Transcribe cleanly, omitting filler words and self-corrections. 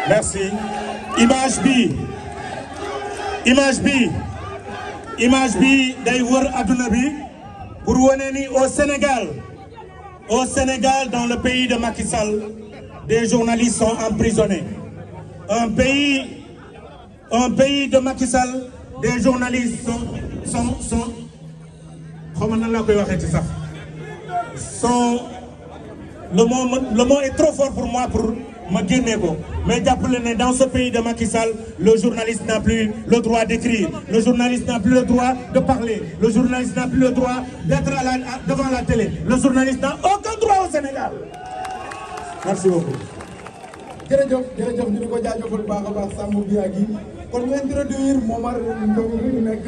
merci beaucoup. Merci. Image bi day wër aduna bi pour wane ni au Sénégal dans le pays de Macky Sall des journalistes sont emprisonnés. Un pays de Macky Sall des journalistes sont le mot est trop fort pour moi pour me guérir. Mais dans ce pays de Macky Sall, le journaliste n'a plus le droit d'écrire, le journaliste n'a plus le droit de parler, le journaliste n'a plus le droit d'être devant la télé, le journaliste n'a aucun droit au Sénégal. Merci beaucoup. jërëjëf ñu di ko jaajëfal bu baax a baax Sambou Biagui kon ñu introduire Momar Ndong nekk